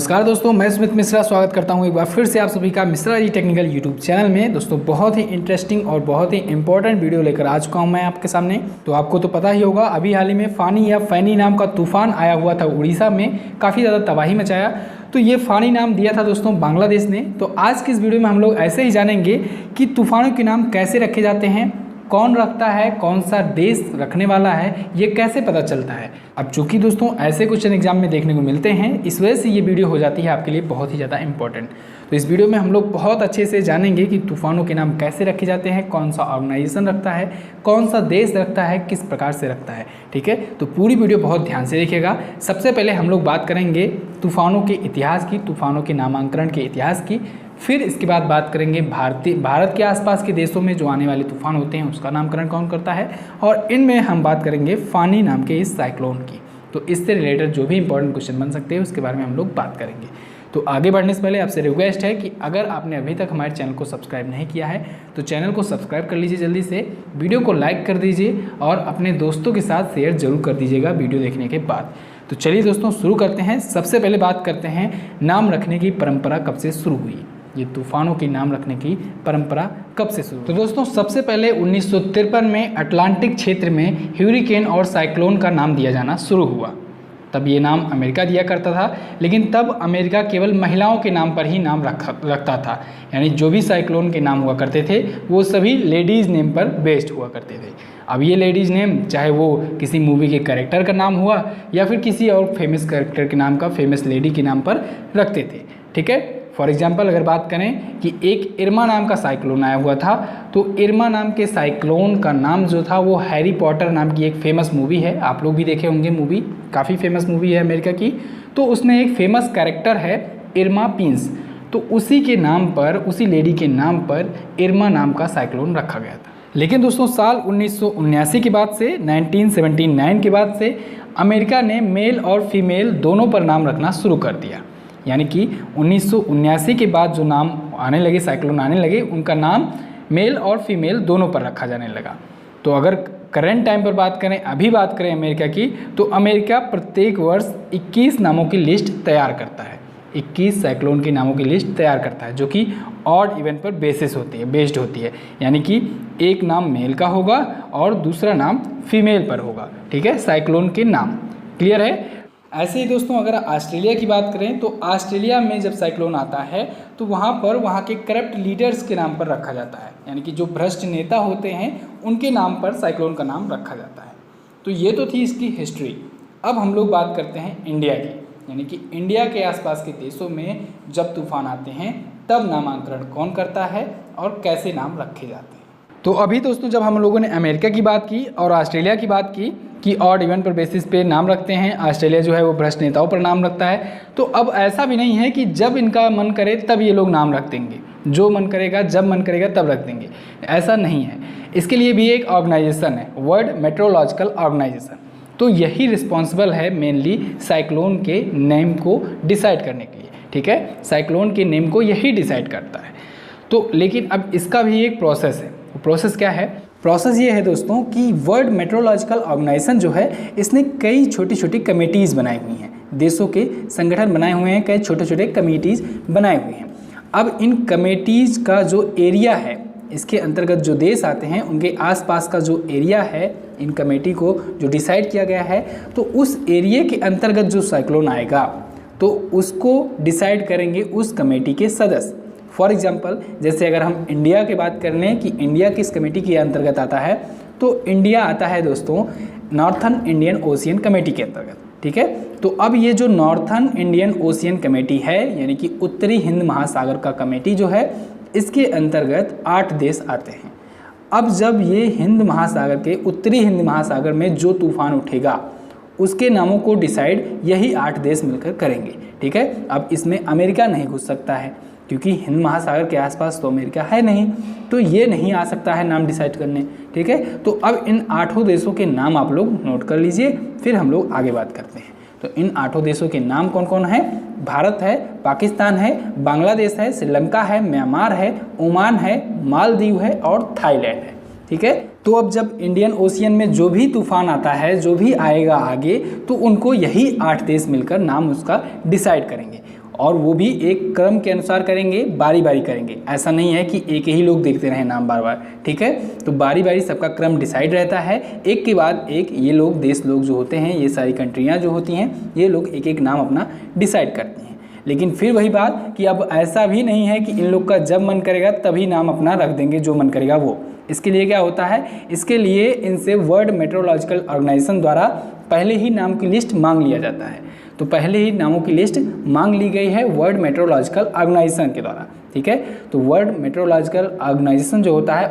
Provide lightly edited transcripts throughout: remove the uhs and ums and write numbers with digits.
नमस्कार दोस्तों, मैं स्मित मिश्रा स्वागत करता हूं एक बार फिर से आप सभी का Mishra ji technical YouTube channel में। दोस्तों बहुत ही इंटरेस्टिंग और बहुत ही इंपॉर्टेंट वीडियो लेकर आ चुका हूं मैं आपके सामने। तो आपको तो पता ही होगा, अभी हाल ही में फानी या फैनी नाम का तूफान आया हुआ था उड़ीसा में, काफ़ी ज़्यादा तबाही मचाया। तो ये फानी नाम दिया था दोस्तों बांग्लादेश ने। तो आज की इस वीडियो में हम लोग ऐसे ही जानेंगे कि तूफानों के नाम कैसे रखे जाते हैं, कौन रखता है, कौन सा देश रखने वाला है, ये कैसे पता चलता है। अब चूंकि दोस्तों ऐसे क्वेश्चन एग्जाम में देखने को मिलते हैं, इस वजह से ये वीडियो हो जाती है आपके लिए बहुत ही ज़्यादा इंपॉर्टेंट। तो इस वीडियो में हम लोग बहुत अच्छे से जानेंगे कि तूफानों के नाम कैसे रखे जाते हैं, कौन सा ऑर्गेनाइजेशन रखता है, कौन सा देश रखता है, किस प्रकार से रखता है। ठीक है, तो पूरी वीडियो बहुत ध्यान से देखिएगा। सबसे पहले हम लोग बात करेंगे तूफानों के इतिहास की, तूफानों के नामांकन के इतिहास की। फिर इसके बाद बात करेंगे भारत के आसपास के देशों में जो आने वाले तूफान होते हैं उसका नामकरण कौन करता है, और इनमें हम बात करेंगे फानी नाम के इस साइक्लोन की। तो इससे रिलेटेड जो भी इंपॉर्टेंट क्वेश्चन बन सकते हैं उसके बारे में हम लोग बात करेंगे। तो आगे बढ़ने से पहले आपसे रिक्वेस्ट है कि अगर आपने अभी तक हमारे चैनल को सब्सक्राइब नहीं किया है तो चैनल को सब्सक्राइब कर लीजिए जल्दी से, वीडियो को लाइक कर दीजिए और अपने दोस्तों के साथ शेयर जरूर कर दीजिएगा वीडियो देखने के बाद। तो चलिए दोस्तों शुरू करते हैं। सबसे पहले बात करते हैं नाम रखने की परंपरा कब से शुरू हुई। ये तूफानों के नाम रखने की परंपरा कब से शुरू? तो दोस्तों सबसे पहले 1953 में अटलांटिक क्षेत्र में ह्यूरिकेन और साइक्लोन का नाम दिया जाना शुरू हुआ। तब ये नाम अमेरिका दिया करता था, लेकिन तब अमेरिका केवल महिलाओं के नाम पर ही नाम रखता था। यानी जो भी साइक्लोन के नाम हुआ करते थे वो सभी लेडीज़ नेम पर बेस्ड हुआ करते थे। अब ये लेडीज़ नेम चाहे वो किसी मूवी के कैरेक्टर का नाम हुआ या फिर किसी और फेमस कैरेक्टर के नाम का, फेमस लेडी के नाम पर रखते थे। ठीक है, फॉर एग्जाम्पल अगर बात करें कि एक इरमा नाम का साइक्लोन आया हुआ था, तो इरमा नाम के साइक्लोन का नाम जो था वो हैरी पॉटर नाम की एक फेमस मूवी है, आप लोग भी देखे होंगे, मूवी काफ़ी फेमस मूवी है अमेरिका की। तो उसमें एक फेमस कैरेक्टर है इरमा पिंस, तो उसी के नाम पर, उसी लेडी के नाम पर इरमा नाम का साइक्लोन रखा गया था। लेकिन दोस्तों साल 1979 के बाद से, 1979 के बाद से अमेरिका ने मेल और फीमेल दोनों पर नाम रखना शुरू कर दिया। यानी कि 1979 के बाद जो नाम आने लगे, साइक्लोन आने लगे, उनका नाम मेल और फीमेल दोनों पर रखा जाने लगा। तो अगर करंट टाइम पर बात करें, अभी बात करें अमेरिका की, तो अमेरिका प्रत्येक वर्ष 21 नामों की लिस्ट तैयार करता है। 21 साइक्लोन के नामों की लिस्ट तैयार करता है, जो कि ऑड इवेंट पर बेस्ड होती है। यानी कि एक नाम मेल का होगा और दूसरा नाम फीमेल पर होगा। ठीक है, साइक्लोन के नाम क्लियर है। ऐसे ही दोस्तों अगर ऑस्ट्रेलिया की बात करें, तो ऑस्ट्रेलिया में जब साइक्लोन आता है तो वहाँ पर वहाँ के करप्ट लीडर्स के नाम पर रखा जाता है। यानी कि जो भ्रष्ट नेता होते हैं उनके नाम पर साइक्लोन का नाम रखा जाता है। तो ये तो थी इसकी हिस्ट्री। अब हम लोग बात करते हैं इंडिया की। यानी कि इंडिया के आसपास के देशों में जब तूफान आते हैं तब नामांकन कौन करता है और कैसे नाम रखे जाते हैं। तो अभी दोस्तों जब हम लोगों ने अमेरिका की बात की और ऑस्ट्रेलिया की बात की कि ऑड इवेंट पर बेसिस पे नाम रखते हैं, ऑस्ट्रेलिया जो है वो भ्रष्ट नेताओं पर नाम रखता है। तो अब ऐसा भी नहीं है कि जब इनका मन करे तब ये लोग नाम रख देंगे, जो मन करेगा जब मन करेगा तब रख देंगे, ऐसा नहीं है। इसके लिए भी एक ऑर्गेनाइजेशन है, वर्ल्ड मेट्रोलॉजिकल ऑर्गेनाइजेशन। तो यही रिस्पॉन्सिबल है मेनली साइक्लोन के नेम को डिसाइड करने के लिए। ठीक है, साइक्लोन के नेम को यही डिसाइड करता है। तो लेकिन अब इसका भी एक प्रोसेस है। प्रोसेस क्या है? प्रोसेस ये है दोस्तों कि वर्ल्ड मेट्रोलॉजिकल ऑर्गेनाइजेशन जो है इसने कई छोटी छोटी कमेटीज़ बनाई हुई हैं, देशों के संगठन बनाए हुए हैं, कई छोटे छोटे कमेटीज़ बनाए हुए हैं। अब इन कमेटीज़ का जो एरिया है, इसके अंतर्गत जो देश आते हैं उनके आसपास का जो एरिया है, इन कमेटी को जो डिसाइड किया गया है, तो उस एरिया के अंतर्गत जो साइक्लोन आएगा तो उसको डिसाइड करेंगे उस कमेटी के सदस्य। फॉर एग्जाम्पल जैसे अगर हम इंडिया की बात कर लें कि इंडिया किस कमेटी के अंतर्गत आता है, तो इंडिया आता है दोस्तों नॉर्थर्न इंडियन ओशियन कमेटी के अंतर्गत। ठीक है, तो अब ये जो नॉर्थर्न इंडियन ओशियन कमेटी है, यानी कि उत्तरी हिंद महासागर का कमेटी जो है, इसके अंतर्गत 8 देश आते हैं। अब जब ये हिंद महासागर के, उत्तरी हिंद महासागर में जो तूफान उठेगा उसके नामों को डिसाइड यही 8 देश मिलकर करेंगे। ठीक है, अब इसमें अमेरिका नहीं घुस सकता है क्योंकि हिंद महासागर के आसपास तो अमेरिका है नहीं, तो ये नहीं आ सकता है नाम डिसाइड करने। ठीक है, तो अब इन 8 देशों के नाम आप लोग नोट कर लीजिए, फिर हम लोग आगे बात करते हैं। तो इन 8 देशों के नाम कौन कौन है? भारत है, पाकिस्तान है, बांग्लादेश है, श्रीलंका है, म्यांमार है, ओमान है, मालदीव है और थाईलैंड है। ठीक है, तो अब जब इंडियन ओशियन में जो भी तूफान आता है, जो भी आएगा आगे, तो उनको यही 8 देश मिलकर नाम उसका डिसाइड करेंगे। और वो भी एक क्रम के अनुसार करेंगे, बारी बारी करेंगे। ऐसा नहीं है कि एक ही लोग देखते रहें नाम बार बार, ठीक है। तो बारी बारी सबका क्रम डिसाइड रहता है, एक के बाद एक ये लोग देश लोग जो होते हैं, ये सारी कंट्रियाँ जो होती हैं, ये लोग एक एक नाम अपना डिसाइड करते हैं। लेकिन फिर वही बात कि अब ऐसा भी नहीं है कि इन लोग का जब मन करेगा तभी नाम अपना रख देंगे, जो मन करेगा वो। इसके लिए क्या होता है, इसके लिए इनसे वर्ल्ड मेट्रोलॉजिकल ऑर्गेनाइजेशन द्वारा पहले ही नाम की लिस्ट मांग लिया जाता है। तो पहले ही नामों की लिस्ट मांग ली गई है वर्ल्ड मेट्रोलॉजिकल ऑर्गेनाइजेशन के द्वारा, ठीक है। तो वर्ल्ड मेट्रोलॉजिकल ऑर्गेनाइजेशन जो होता है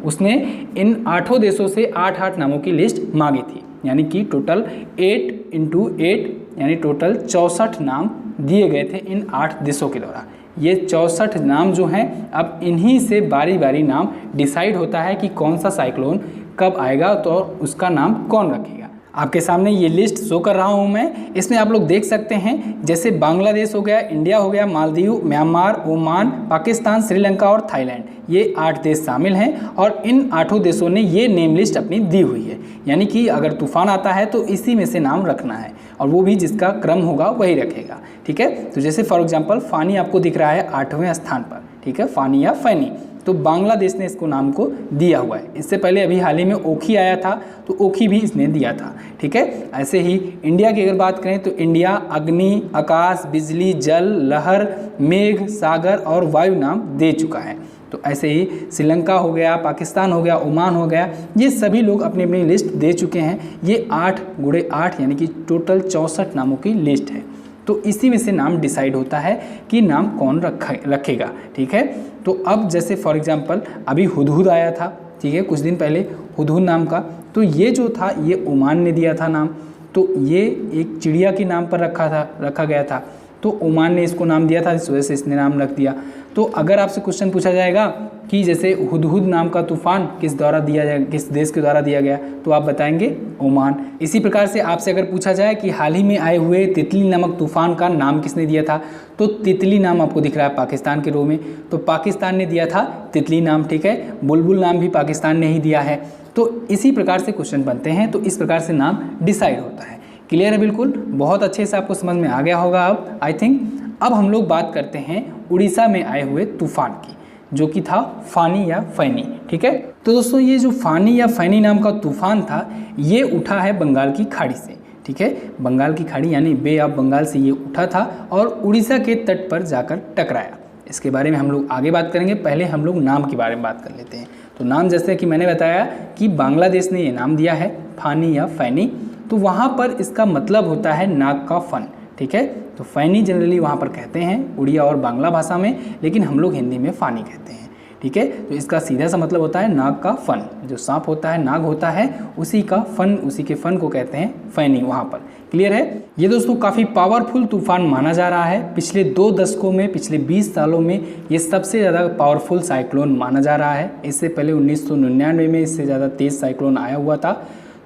उसने इन 8 देशों से 8 नामों की लिस्ट मांगी थी, यानी कि टोटल 8 × 8 यानी टोटल 64 नाम दिए गए थे इन 8 देशों के द्वारा। ये 64 नाम जो हैं, अब इन्हीं से बारी बारी नाम डिसाइड होता है कि कौन सा साइक्लोन कब आएगा तो उसका नाम कौन रखेगा। आपके सामने ये लिस्ट शो कर रहा हूँ मैं, इसमें आप लोग देख सकते हैं, जैसे बांग्लादेश हो गया, इंडिया हो गया, मालदीव, म्यांमार, ओमान, पाकिस्तान, श्रीलंका और थाईलैंड, ये 8 देश शामिल हैं और इन 8 देशों ने ये नेम लिस्ट अपनी दी हुई है। यानी कि अगर तूफान आता है तो इसी में से नाम रखना है और वो भी जिसका क्रम होगा वही रखेगा, ठीक है। तो जैसे फॉर एग्जांपल फानी आपको दिख रहा है 8वें स्थान पर, ठीक है, फानी या फैनी, तो बांग्लादेश ने इसको नाम को दिया हुआ है। इससे पहले अभी हाल ही में ओखी आया था, तो ओखी भी इसने दिया था, ठीक है। ऐसे ही इंडिया की अगर बात करें तो इंडिया अग्नि, आकाश, बिजली, जल, लहर, मेघ, सागर और वायु नाम दे चुका है। तो ऐसे ही श्रीलंका हो गया, पाकिस्तान हो गया, ओमान हो गया, ये सभी लोग अपनी अपनी लिस्ट दे चुके हैं। ये 8 × 8 यानी कि टोटल 64 नामों की लिस्ट है। तो इसी में से नाम डिसाइड होता है कि नाम कौन रखेगा, ठीक है। तो अब जैसे फॉर एग्जांपल अभी हुदहुद आया था, ठीक है, कुछ दिन पहले हुदहुद नाम का, तो ये जो था ये ओमान ने दिया था नाम। तो ये एक चिड़िया के नाम पर रखा गया था, तो ओमान ने इसको नाम दिया था, इस वजह से इसने नाम रख दिया। तो अगर आपसे क्वेश्चन पूछा जाएगा कि जैसे हुदहुद नाम का तूफान किस देश के द्वारा दिया गया, तो आप बताएंगे ओमान। इसी प्रकार से आपसे अगर पूछा जाए कि हाल ही में आए हुए तितली नामक तूफान का नाम किसने दिया था, तो तितली नाम आपको दिख रहा है पाकिस्तान के रो में, तो पाकिस्तान ने दिया था तितली नाम, ठीक है। बुलबुल नाम भी पाकिस्तान ने ही दिया है। तो इसी प्रकार से क्वेश्चन बनते हैं, तो इस प्रकार से नाम डिसाइड होता है। क्लियर है? बिल्कुल, बहुत अच्छे से आपको समझ में आ गया होगा अब आई थिंक। अब हम लोग बात करते हैं उड़ीसा में आए हुए तूफान की, जो कि था फानी या फैनी, ठीक है। तो दोस्तों ये जो फानी या फैनी नाम का तूफान था, ये उठा है बंगाल की खाड़ी से, ठीक है। बंगाल की खाड़ी यानी बे ऑफ बंगाल से ये उठा था और उड़ीसा के तट पर जाकर टकराया। इसके बारे में हम लोग आगे बात करेंगे, पहले हम लोग नाम के बारे में बात कर लेते हैं। तो नाम जैसे कि मैंने बताया कि बांग्लादेश ने ये नाम दिया है फानी या फैनी, तो वहाँ पर इसका मतलब होता है नाग का फन, ठीक है। तो फैनी जनरली वहाँ पर कहते हैं उड़िया और बांग्ला भाषा में, लेकिन हम लोग हिंदी में फानी कहते हैं, ठीक है। तो इसका सीधा सा मतलब होता है नाग का फन। जो सांप होता है, नाग होता है, उसी का फन, उसी के फन को कहते हैं फैनी वहाँ पर। क्लियर है? ये दोस्तों काफ़ी पावरफुल तूफान माना जा रहा है। पिछले 2 दशकों में, पिछले 20 सालों में ये सबसे ज़्यादा पावरफुल साइक्लोन माना जा रहा है। इससे पहले 1999 में इससे ज़्यादा तेज़ साइक्लोन आया हुआ था।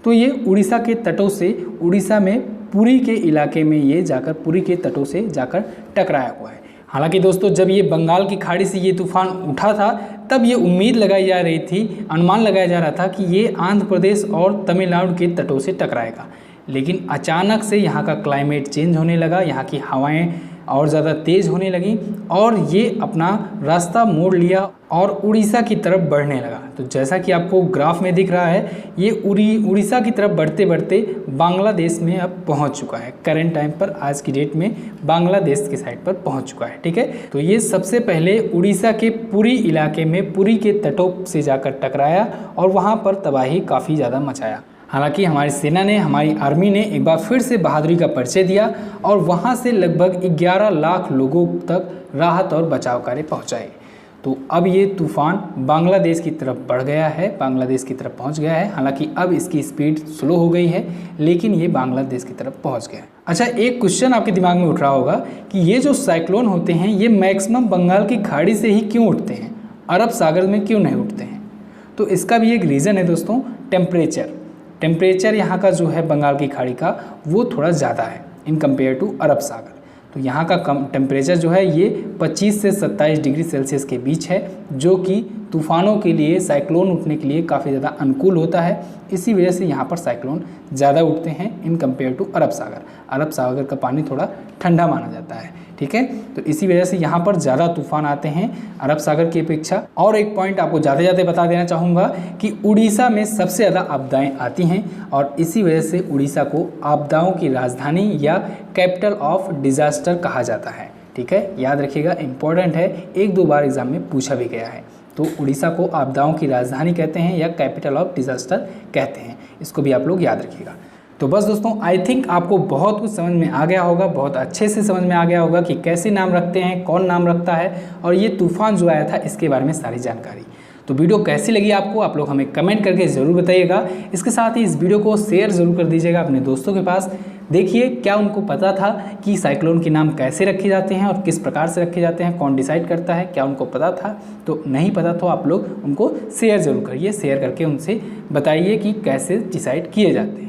तो ये उड़ीसा के तटों से, उड़ीसा में पुरी के इलाके में ये जाकर, पुरी के तटों से जाकर टकराया हुआ है। हालांकि दोस्तों जब ये बंगाल की खाड़ी से ये तूफान उठा था, तब ये उम्मीद लगाई जा रही थी, अनुमान लगाया जा रहा था कि ये आंध्र प्रदेश और तमिलनाडु के तटों से टकराएगा। लेकिन अचानक से यहाँ का क्लाइमेट चेंज होने लगा, यहाँ की हवाएं और ज़्यादा तेज़ होने लगी और ये अपना रास्ता मोड़ लिया और उड़ीसा की तरफ बढ़ने लगा। तो जैसा कि आपको ग्राफ में दिख रहा है, ये उड़ीसा की तरफ बढ़ते बढ़ते बांग्लादेश में अब पहुंच चुका है। करंट टाइम पर, आज की डेट में बांग्लादेश के साइड पर पहुंच चुका है, ठीक है। तो ये सबसे पहले उड़ीसा के पुरी इलाके में, पुरी के तटों से जाकर टकराया और वहाँ पर तबाही काफ़ी ज़्यादा मचाया। हालांकि हमारी सेना ने, हमारी आर्मी ने एक बार फिर से बहादुरी का परिचय दिया और वहाँ से लगभग 11 लाख लोगों तक राहत और बचाव कार्य पहुँचाए। तो अब ये तूफ़ान बांग्लादेश की तरफ बढ़ गया है, बांग्लादेश की तरफ पहुंच गया है। हालांकि अब इसकी स्पीड स्लो हो गई है, लेकिन ये बांग्लादेश की तरफ पहुंच गया है। अच्छा, एक क्वेश्चन आपके दिमाग में उठ रहा होगा कि ये जो साइक्लोन होते हैं, ये मैक्सिमम बंगाल की खाड़ी से ही क्यों उठते हैं, अरब सागर में क्यों नहीं उठते हैं? तो इसका भी एक रीज़न है दोस्तों, टेम्परेचर यहाँ का जो है बंगाल की खाड़ी का, वो थोड़ा ज़्यादा है इन कंपेयर टू अरब सागर। तो यहाँ का कम टेम्परेचर जो है ये 25 से 27 डिग्री सेल्सियस के बीच है, जो कि तूफ़ानों के लिए, साइक्लोन उठने के लिए काफ़ी ज़्यादा अनुकूल होता है। इसी वजह से यहाँ पर साइक्लोन ज़्यादा उठते हैं इन कंपेयर टू अरब सागर। अरब सागर का पानी थोड़ा ठंडा माना जाता है, ठीक है। तो इसी वजह से यहाँ पर ज़्यादा तूफान आते हैं अरब सागर की अपेक्षा। और एक पॉइंट आपको ज़्यादा ज़्यादा बता देना चाहूँगा कि उड़ीसा में सबसे ज़्यादा आपदाएं आती हैं और इसी वजह से उड़ीसा को आपदाओं की राजधानी या कैपिटल ऑफ डिज़ास्टर कहा जाता है, ठीक है। याद रखिएगा, इंपॉर्टेंट है, 1-2 बार एग्जाम में पूछा भी गया है। तो उड़ीसा को आपदाओं की राजधानी कहते हैं या कैपिटल ऑफ डिज़ास्टर कहते हैं, इसको भी आप लोग याद रखिएगा। तो बस दोस्तों, आई थिंक आपको बहुत कुछ समझ में आ गया होगा, बहुत अच्छे से समझ में आ गया होगा कि कैसे नाम रखते हैं, कौन नाम रखता है और ये तूफान जो आया था इसके बारे में सारी जानकारी। तो वीडियो कैसी लगी आपको, आप लोग हमें कमेंट करके ज़रूर बताइएगा। इसके साथ ही इस वीडियो को शेयर ज़रूर कर दीजिएगा अपने दोस्तों के पास। देखिए क्या उनको पता था कि साइक्लोन के नाम कैसे रखे जाते हैं और किस प्रकार से रखे जाते हैं, कौन डिसाइड करता है, क्या उनको पता था? तो नहीं पता तो आप लोग उनको शेयर ज़रूर करिए, शेयर करके उनसे बताइए कि कैसे डिसाइड किए जाते हैं।